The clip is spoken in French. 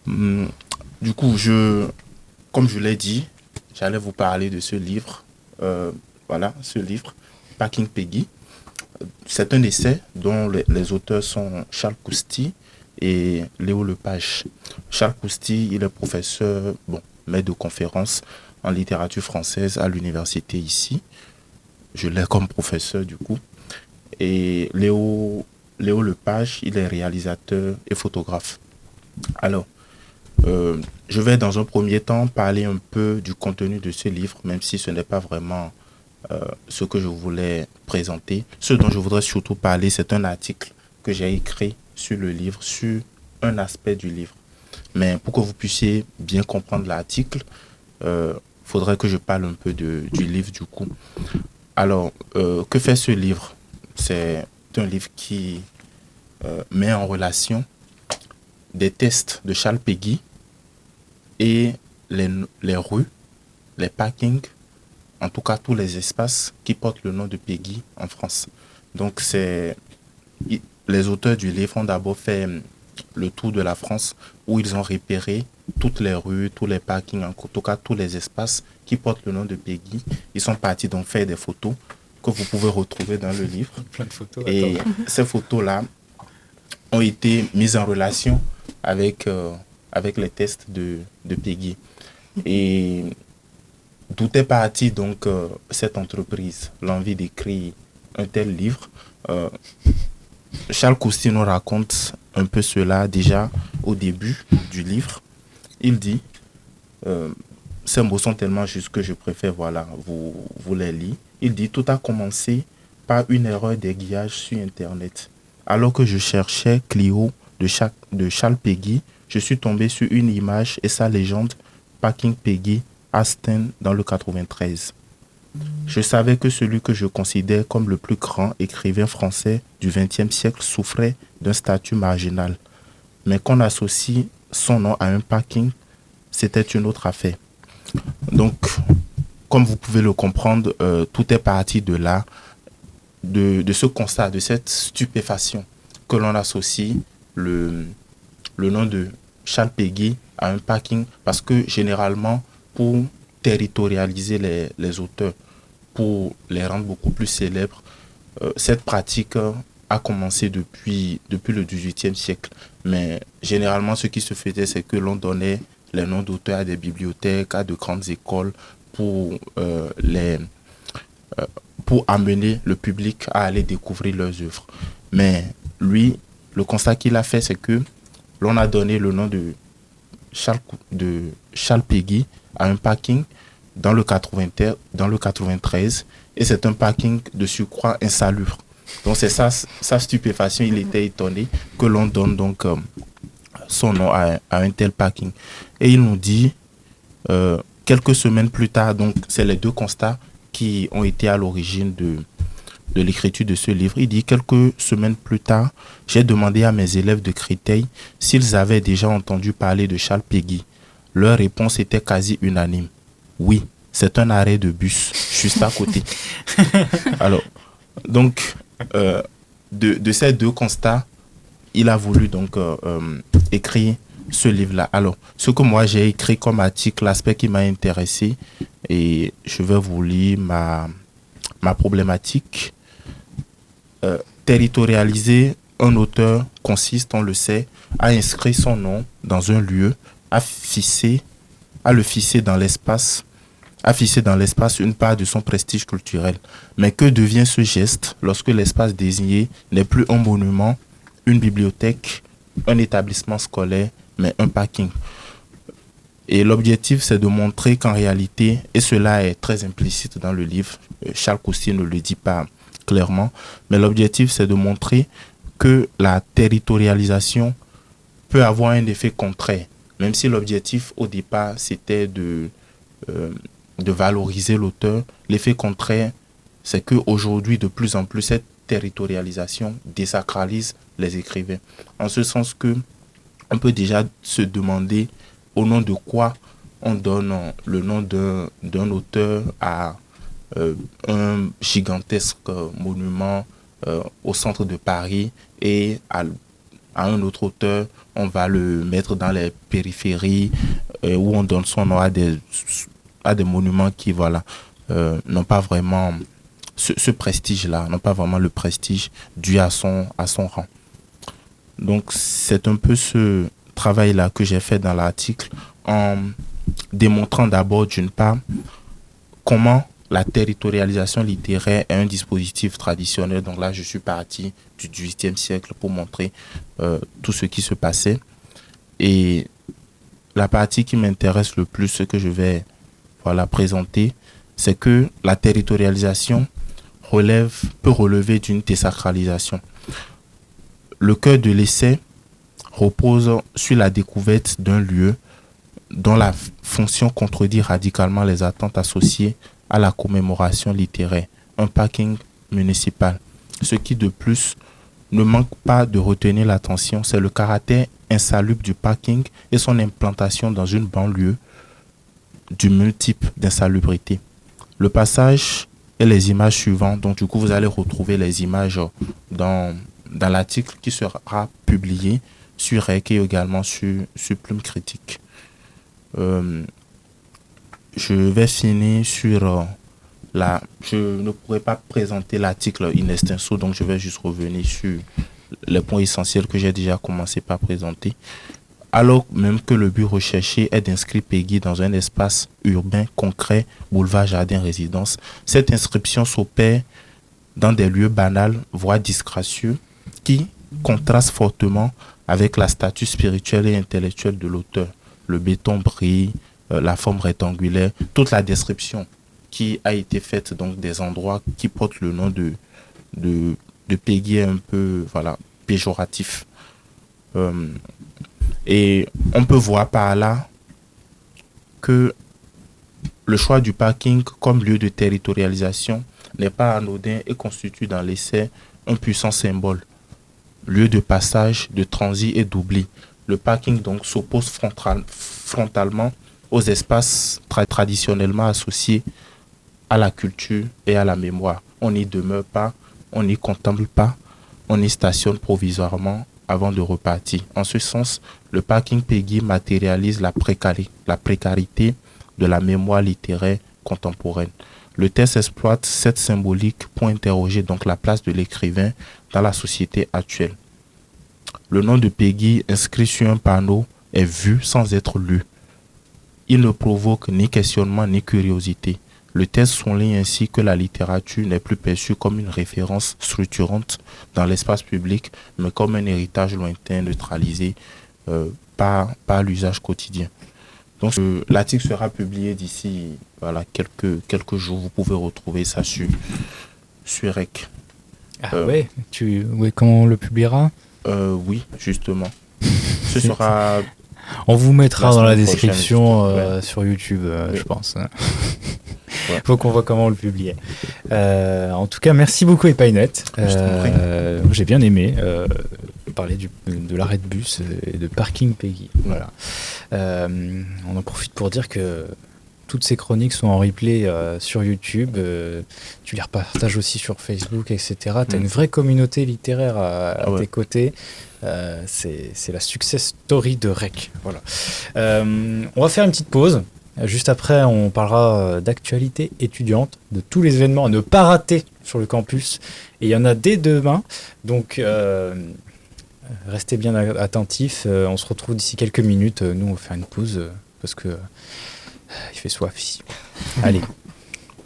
Hum, Du coup, comme je l'ai dit, j'allais vous parler de ce livre. Voilà, ce livre, Packing Peggy. C'est un essai dont les auteurs sont Charles Cousty et Léo Lepage. Charles Cousty, il est professeur, bon, maître de conférence en littérature française à l'université ici. Je l'ai comme professeur du coup. Et Léo Lepage, il est réalisateur et photographe. Alors, je vais dans un premier temps parler un peu du contenu de ce livre, même si ce n'est pas vraiment ce que je voulais présenter. Ce dont je voudrais surtout parler, c'est un article que j'ai écrit sur le livre, sur un aspect du livre. Mais pour que vous puissiez bien comprendre l'article, faudrait que je parle un peu du livre du coup. Alors, que fait ce livre? C'est un livre qui met en relation des tests de Charles Péguy et les, les rues, les parkings, en tout cas tous les espaces qui portent le nom de Péguy en France. Donc, les auteurs du livre ont d'abord fait le tour de la France où ils ont repéré toutes les rues, tous les parkings, en tout cas tous les espaces qui portent le nom de Péguy. Ils sont partis donc faire des photos que vous pouvez retrouver dans le livre. Plein de photos, Et attends. ces photos-là ont été mises en relation avec les tests de Péguy. Et d'où est partie donc cette entreprise, l'envie d'écrire un tel livre. Euh, Charles Cousty nous raconte un peu cela déjà au début du livre. Il dit, euh, ces mots sont tellement justes que je préfère, voilà, vous les lire. Il dit, tout a commencé par une erreur d'aiguillage sur Internet. Alors que je cherchais Clio de Charles Péguy, je suis tombé sur une image et sa légende, Packing Péguy, Aston dans le 93. Je savais que celui que je considère comme le plus grand écrivain français du XXe siècle souffrait d'un statut marginal. Mais qu'on associe son nom à un parking, c'était une autre affaire. Donc, comme vous pouvez le comprendre, tout est parti de là, de ce constat, de cette stupéfaction que l'on associe le, le nom de Charles Péguy à un parking, parce que généralement, pour territorialiser les auteurs, pour les rendre beaucoup plus célèbres, cette pratique a commencé depuis le XVIIIe siècle. Mais généralement, ce qui se faisait, c'est que l'on donnait les noms d'auteurs à des bibliothèques, à de grandes écoles pour, pour amener le public à aller découvrir leurs œuvres. Mais lui, le constat qu'il a fait, c'est que l'on a donné le nom Charles, de Charles Péguy à un parking dans le 93 et c'est un parking de surcroît insalubre. Donc c'est ça, sa stupéfaction, il était étonné que l'on donne donc son nom à un tel parking. Et il nous dit, quelques semaines plus tard, donc c'est les deux constats qui ont été à l'origine de l'écriture de ce livre. Il dit, quelques semaines plus tard, j'ai demandé à mes élèves de Créteil s'ils avaient déjà entendu parler de Charles Péguy. Leur réponse était quasi unanime. Oui, c'est un arrêt de bus juste à côté. Alors, donc, euh, de ces deux constats, il a voulu donc écrire ce livre-là. Alors, ce que moi j'ai écrit comme article, l'aspect qui m'a intéressé, et je vais vous lire ma problématique. Territorialiser un auteur consiste, on le sait, à inscrire son nom dans un lieu, à fisser, à le fisser dans l'espace, afficher dans l'espace une part de son prestige culturel. Mais que devient ce geste lorsque l'espace désigné n'est plus un monument, une bibliothèque, un établissement scolaire, mais un parking? Et l'objectif, c'est de montrer qu'en réalité, et cela est très implicite dans le livre, Charles Cousty ne le dit pas clairement, mais l'objectif, c'est de montrer que la territorialisation peut avoir un effet contraire, même si l'objectif au départ, c'était euh, de valoriser l'auteur. L'effet contraire, c'est qu'aujourd'hui, de plus en plus, cette territorialisation désacralise les écrivains. En ce sens que on peut déjà se demander au nom de quoi on donne le nom d'un auteur à un gigantesque monument au centre de Paris et à un autre auteur, on va le mettre dans les périphéries où on donne son nom à des monuments qui, voilà, n'ont pas vraiment ce prestige-là, n'ont pas vraiment le prestige dû à son rang. Donc, c'est un peu ce travail-là que j'ai fait dans l'article en démontrant d'abord, d'une part, comment la territorialisation littéraire est un dispositif traditionnel. Donc là, je suis parti du XVIIIe siècle pour montrer tout ce qui se passait. Et la partie qui m'intéresse le plus, ce que je vais présenter, c'est que la territorialisation peut relever d'une désacralisation. Le cœur de l'essai repose sur la découverte d'un lieu dont la fonction contredit radicalement les attentes associées à la commémoration littéraire, un parking municipal. Ce qui de plus ne manque pas de retenir l'attention, c'est le caractère insalubre du parking et son implantation dans une banlieue du multiple d'insalubrité. Le passage et les images suivantes, donc du coup vous allez retrouver les images dans l'article qui sera publié sur REC et également sur Plume Critique. Je vais finir sur je ne pourrai pas présenter l'article in extenso, donc je vais juste revenir sur les points essentiels que j'ai déjà commencé par présenter. Alors même que le but recherché est d'inscrire Peggy dans un espace urbain concret, boulevard, jardin, résidence, cette inscription s'opère dans des lieux banals, voire disgracieux, qui contrastent fortement avec la stature spirituelle et intellectuelle de l'auteur. Le béton brille, la forme rectangulaire, toute la description qui a été faite donc des endroits qui portent le nom de Peggy est un peu péjoratif. Et on peut voir par là que le choix du parking comme lieu de territorialisation n'est pas anodin et constitue dans l'essai un puissant symbole. Lieu de passage, de transit et d'oubli. Le parking donc s'oppose frontalement aux espaces traditionnellement associés à la culture et à la mémoire. On n'y demeure pas, on n'y contemple pas, on y stationne provisoirement avant de repartir. En ce sens, le parking Peggy matérialise la précarité de la mémoire littéraire contemporaine. Le texte exploite cette symbolique pour interroger donc la place de l'écrivain dans la société actuelle. Le nom de Peggy inscrit sur un panneau est vu sans être lu. Il ne provoque ni questionnement ni curiosité. Le texte souligne ainsi que la littérature n'est plus perçue comme une référence structurante dans l'espace public, mais comme un héritage lointain neutralisé par l'usage quotidien. Donc l'article sera publié d'ici quelques jours. Vous pouvez retrouver ça sur REC. Comment on le publiera? Oui, justement. Ce sera... On vous mettra dans la description sur YouTube, je pense. Ouais. Faut qu'on voit comment on le publie. En tout cas, merci beaucoup Epainet. J'ai bien aimé parler de l'arrêt de bus et de parking Peggy. Voilà. On en profite pour dire que toutes ces chroniques sont en replay sur YouTube. Tu les repartages aussi sur Facebook, etc. Tu as une vraie communauté littéraire à tes côtés. C'est la success story de REC. Voilà. On va faire une petite pause. Juste après, on parlera d'actualité étudiante, de tous les événements à ne pas rater sur le campus. Et il y en a dès demain. Donc, restez bien attentifs. On se retrouve d'ici quelques minutes. Nous, on va faire une pause parce que il fait soif ici. Allez.